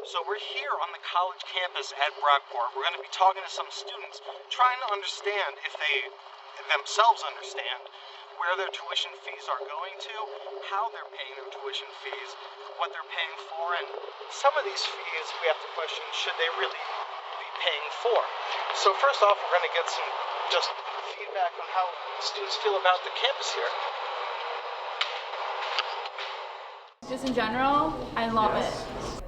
So we're here on the college campus at Brockport. We're going to be talking to some students, trying to understand if they themselves understand where their tuition fees are going to, how they're paying their tuition fees, what they're paying for, and some of these fees we have to question, should they really be paying for? So first off, we're going to get some just feedback on how students feel about the campus here. Just in general, I love it.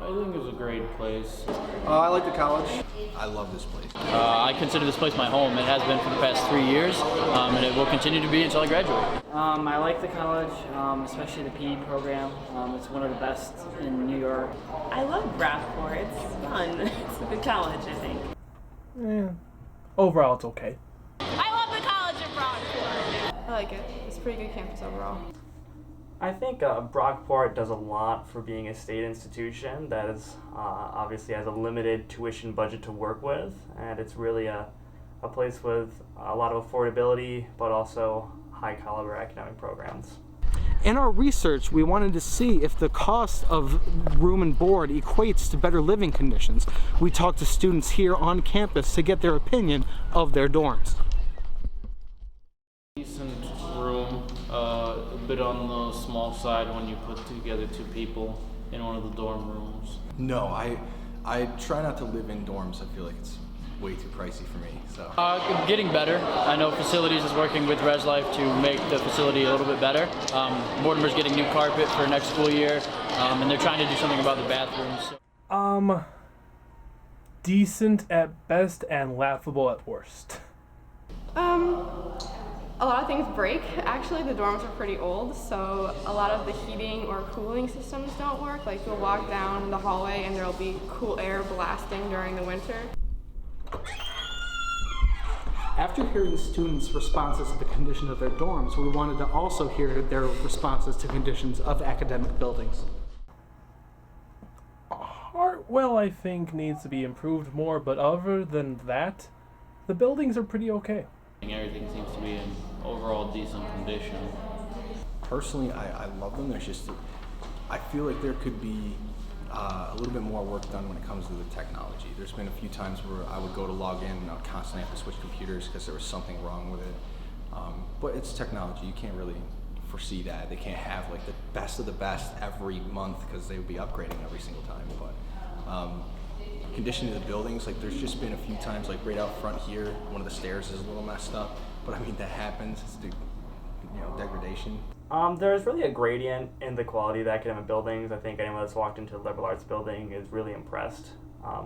I think it's a great place. I like the college. I love this place. I consider this place my home. It has been for the past 3 years, and it will continue to be until I graduate. I like the college, especially the PE program. It's one of the best in New York. I love Brockport. It's fun. It's a good college, I think. Yeah. Overall, it's okay. I love the college of Brockport. I like it. It's a pretty good campus overall. I think Brockport does a lot for being a state institution that is obviously has a limited tuition budget to work with, and it's really a place with a lot of affordability, but also high caliber academic programs. In our research, we wanted to see if the cost of room and board equates to better living conditions. We talked to students here on campus to get their opinion of their dorms. Decent room, a bit on the small side when you put together 2 people in one of the dorm rooms. No, I try not to live in dorms. I feel like it's way too pricey for me. So. Getting better. I know Facilities is working with Res Life to make the facility a little bit better. Mortimer's getting new carpet for next school year, and they're trying to do something about the bathrooms. Decent at best and laughable at worst. A lot of things break. Actually, the dorms are pretty old, so a lot of the heating or cooling systems don't work. Like, you'll walk down the hallway and there'll be cool air blasting during the winter. After hearing students' responses to the condition of their dorms, we wanted to also hear their responses to conditions of academic buildings. Hartwell, I think, needs to be improved more, but other than that, the buildings are pretty okay. Everything seems to be in overall decent condition. Personally, I love them. There's just, I feel like there could be a little bit more work done when it comes to the technology. There's been a few times where I would go to log in and I would constantly have to switch computers because there was something wrong with it. But it's technology. You can't really foresee that. They can't have like the best of the best every month because they would be upgrading every single time. But condition of the buildings, like there's just been a few times, like right out front here, one of the stairs is a little messed up. But I mean, that happens. It's degradation. There's really a gradient in the quality of the academic buildings. I think anyone that's walked into a liberal arts building is really impressed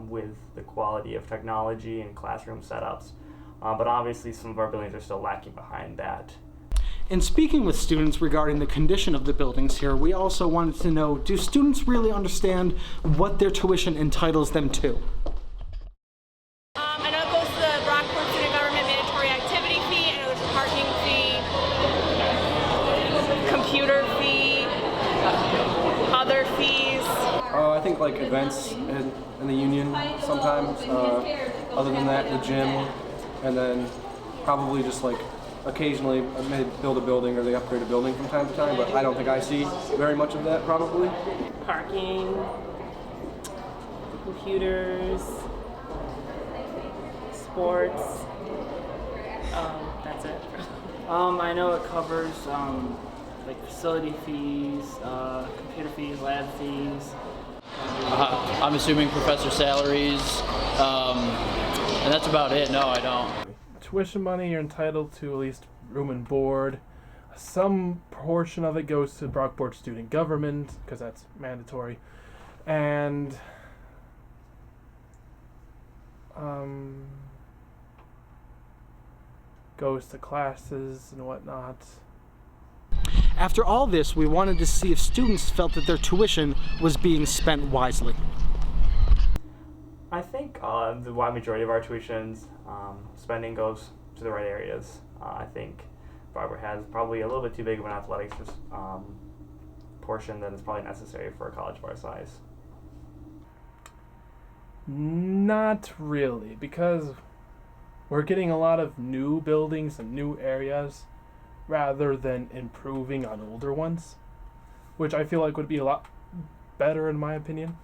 with the quality of technology and classroom setups. But obviously some of our buildings are still lacking behind that. In speaking with students regarding the condition of the buildings here, we also wanted to know, do students really understand what their tuition entitles them to? I know it goes to the Brockport Student Government Mandatory Activity Fee. I know there's a parking fee, computer fee, other fees. I think like events in the union sometimes. Other than that, the gym, and then probably just like occasionally they build a building or they upgrade a building from time to time, but I don't think I see very much of that probably. Parking, computers, sports. That's it. I know it covers like facility fees, computer fees, lab fees. I'm assuming professor salaries, and that's about it. No, I don't. Tuition money, you're entitled to at least room and board. Some portion of it goes to Brockport Student Government, because that's mandatory. And goes to classes and whatnot. After all this, we wanted to see if students felt that their tuition was being spent wisely. I think the wide majority of our tuitions spending goes to the right areas. I think Brockport has probably a little bit too big of an athletics portion than is probably necessary for a college of our size. Not really, because we're getting a lot of new buildings and new areas rather than improving on older ones, which I feel like would be a lot better in my opinion.